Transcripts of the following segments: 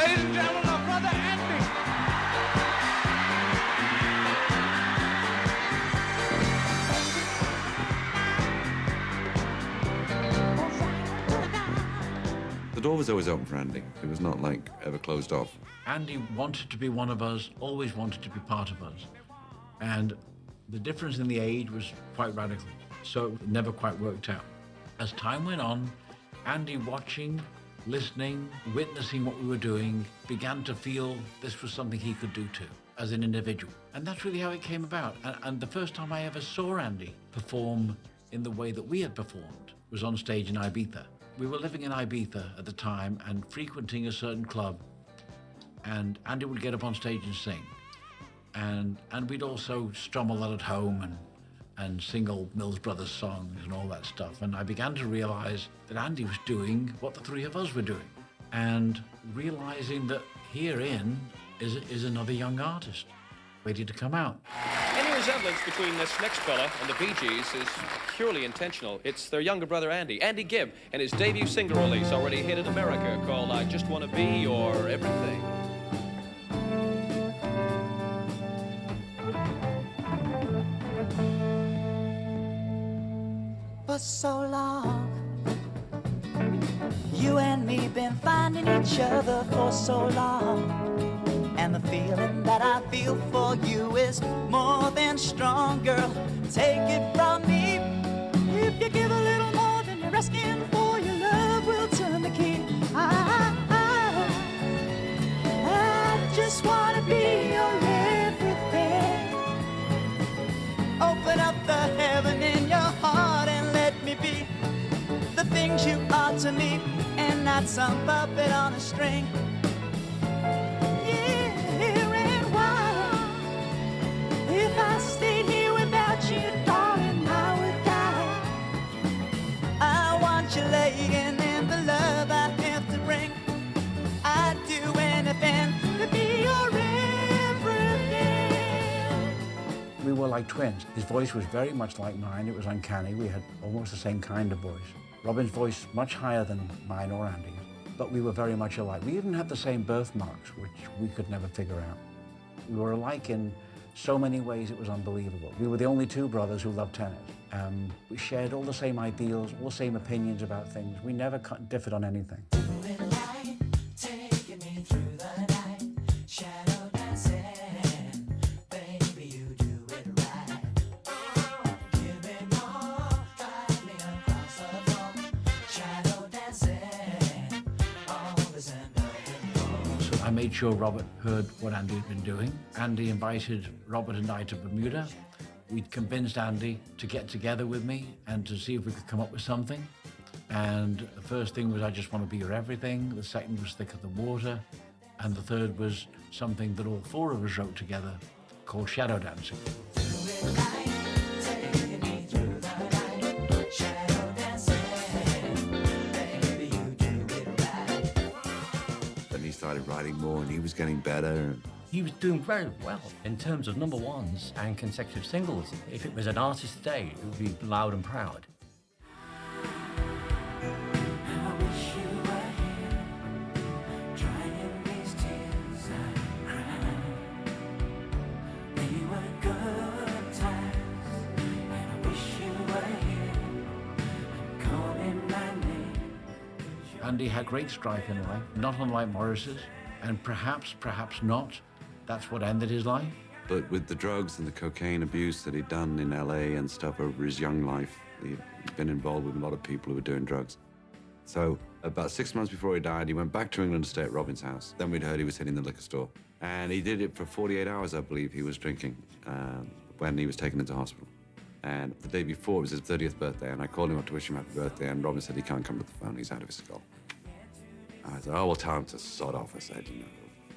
ladies and gentlemen, our brother Andy. The door was always open for Andy. It was not like ever closed off. Andy wanted to be one of us, always wanted to be part of us. And the difference in the age was quite radical, so it never quite worked out. As time went on, Andy, watching, listening, witnessing what we were doing, began to feel this was something he could do too, as an individual. And that's really how it came about. And the first time I ever saw Andy perform in the way that we had performed was on stage in Ibiza. We were living in Ibiza at the time and frequenting a certain club, and Andy would get up on stage and sing. And we'd also strum a lot at home and sing old Mills Brothers songs and all that stuff. And I began to realize that Andy was doing what the three of us were doing, and realizing that herein is another young artist ready to come out. Any resemblance between this next fella and the Bee Gees is purely intentional. It's their younger brother, Andy Gibb, and his debut single release already hit in America called I Just Wanna Be Your Everything. For so long, you and me been finding each other for so long, and the feeling that I feel for you is more than strong, girl. Take it from me, if you give a little more than you're asking for, your love will turn the key. I just wanna be your everything. Open up the heaven in your heart and let me be the things you are to me, and not some puppet on a string. Yeah, and why? If I stayed here without you, darling, I would die. I want you laying in the love I have to bring. I'd do anything to be your everything. We were like twins. His voice was very much like mine. It was uncanny. We had almost the same kind of voice. Robin's voice much higher than mine or Andy's, but we were very much alike. We even had the same birthmarks, which we could never figure out. We were alike in so many ways it was unbelievable. We were the only two brothers who loved tennis. We shared all the same ideals, all the same opinions about things. We never differed on anything. Taking me through the night, shadow dancing, baby, you do it right. Give me more, drive me across the floor, shadow dancing, always end up in more. So I made sure Robert heard what Andy had been doing. Andy invited Robert and I to Bermuda. We'd convinced Andy to get together with me and to see if we could come up with something. And the first thing was I Just Want to Be Your Everything. The second was Thicker Than Water. And the third was something that all four of us wrote together called Shadow Dancing. Then he started writing more and he was getting better. He was doing very well in terms of number ones and consecutive singles. If it was an artist today, it would be Loud and Proud. Andy had great strife in life, not unlike Morris's, and perhaps not, that's what ended his life. But with the drugs and the cocaine abuse that he'd done in LA and stuff over his young life, he'd been involved with a lot of people who were doing drugs. So about 6 months before he died, he went back to England to stay at Robin's house. Then we'd heard he was hitting the liquor store. And he did it for 48 hours, I believe, he was drinking when he was taken into hospital. And the day before, it was his 30th birthday, and I called him up to wish him happy birthday, and Robin said he can't come to the phone, he's out of his skull. I said, oh, well, tell him to sod off. I said, you know,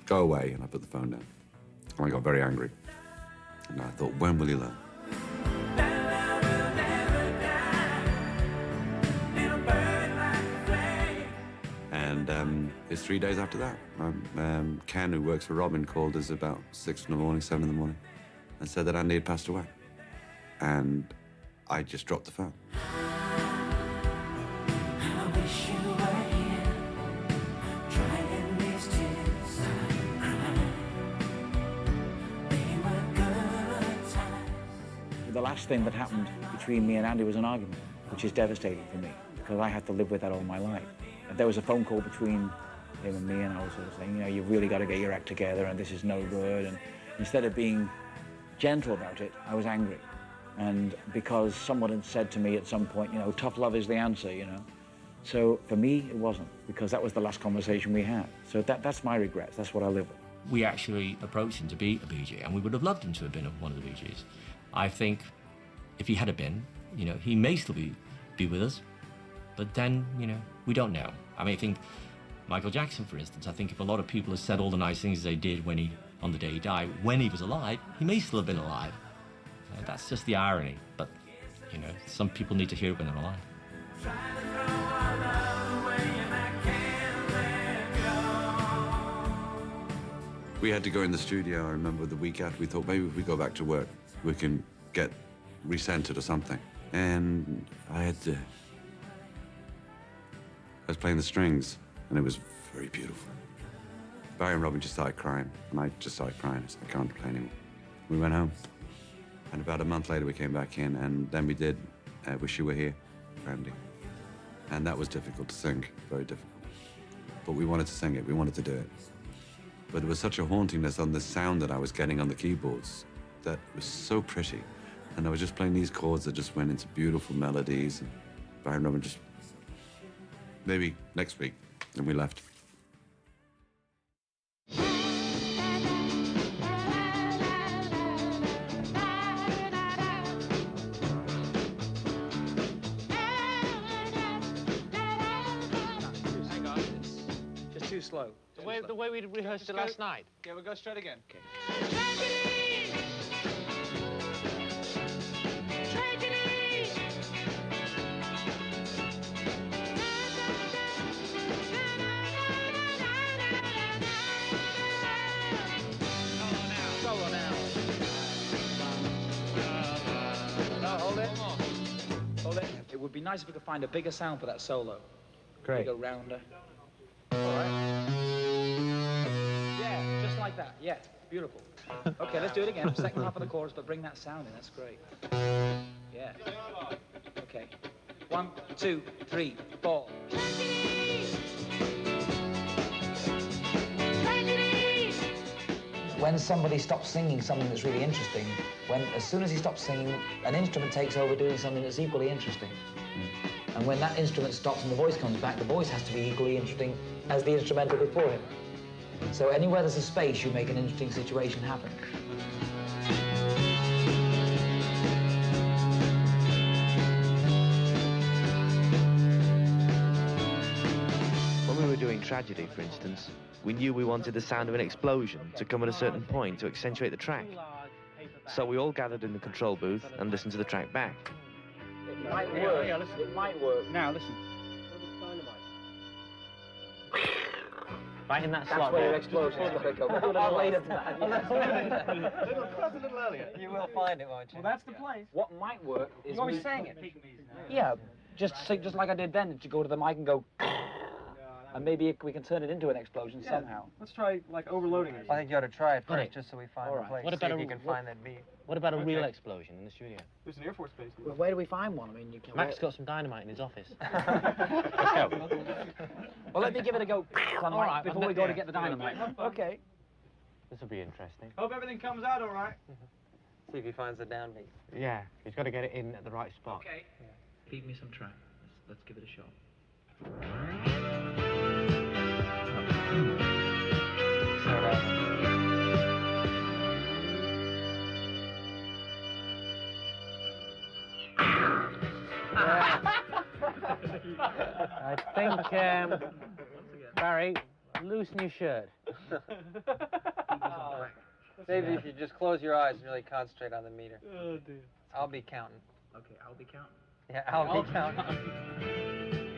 go away, and I put the phone down. And I got very angry. And I thought, when will he learn? And it's 3 days after that. Ken, who works for Robin, called us about 6 in the morning, 7 in the morning, and said that Andy had passed away. And I just dropped the phone. I wish you were here, drying these tears The last thing that happened between me and Andy was an argument, which is devastating for me, because I had to live with that all my life. And there was a phone call between him and me, and I was sort of saying, you know, you've really got to get your act together, and this is no good. And instead of being gentle about it, I was angry. And because someone had said to me at some point, you know, tough love is the answer, you know. So for me, it wasn't, because that was the last conversation we had. So that's my regrets. That's what I live with. We actually approached him to be a Bee Gee, and we would have loved him to have been one of the Bee Gees. I think if he had been, you know, he may still be with us, but then, you know, we don't know. I mean, I think Michael Jackson, for instance, I think if a lot of people have said all the nice things they did on the day he died, when he was alive, he may still have been alive. That's just the irony, but, you know, some people need to hear it when they're alive. We had to go in the studio, I remember the week after, we thought maybe if we go back to work, we can get recentered or something. And I was playing the strings, and it was very beautiful. Barry and Robin just started crying, and I just started crying. I said, I can't play anymore. We went home, and about a month later we came back in, and then we did Wish You Were Here, for Andy. And that was difficult to sing, very difficult. But we wanted to sing it, we wanted to do it. But there was such a hauntingness on the sound that I was getting on the keyboards that was so pretty. And I was just playing these chords that just went into beautiful melodies. And Barry and Robin just, maybe next week, and we left. Hang on, it's just too slow. The way we rehearsed it last night. Yeah, we'll go straight again. Okay. Solo now. No, hold it. Hold it. It would be nice if we could find a bigger sound for that solo. Great. Bigger, rounder. All right. Yeah, just like that. Yeah, beautiful. Okay, let's do it again. Second half of the chorus, but bring that sound in. That's great. Yeah. Okay. 1, 2, 3, 4. When somebody stops singing something that's really interesting, as soon as he stops singing, an instrument takes over doing something that's equally interesting. And when that instrument stops and the voice comes back, the voice has to be equally interesting as the instrumental before him. So anywhere there's a space, you make an interesting situation happen. When we were doing Tragedy, for instance, we knew we wanted the sound of an explosion to come at a certain point to accentuate the track. So we all gathered in the control booth and listened to the track back. It might work. Yeah, listen. It might work. Now, listen. Right in that That's slot. where your explosion is going to go. We'll do a little later than that. That's a little earlier. You will find it, won't you? Well, that's the place. What might work is... You always sang it. Yeah, just like I did then, to go to the mic and go... And maybe we can turn it into an explosion somehow. Let's try, like, overloading it. I think you ought to try it Right. first, just so we find All a right. place. What about See if a- you can find that beat. What about a real Okay. explosion in the studio? There's an Air Force base. Well, where do we find one? I mean, you can... Mac's got some dynamite in his office. Let's go. Well, let me give it a go on All right, before we go to get the dynamite. Okay. This will be interesting. Hope everything comes out all right. See if he finds the downbeat. Yeah, he's got to get it in at the right spot. Okay. Feed me some track. Let's give it a shot. I think, Barry, loosen your shirt. Maybe if you just close your eyes and really concentrate on the meter. Oh, dear. I'll be counting. Okay, I'll be counting. Yeah, I'll be counting.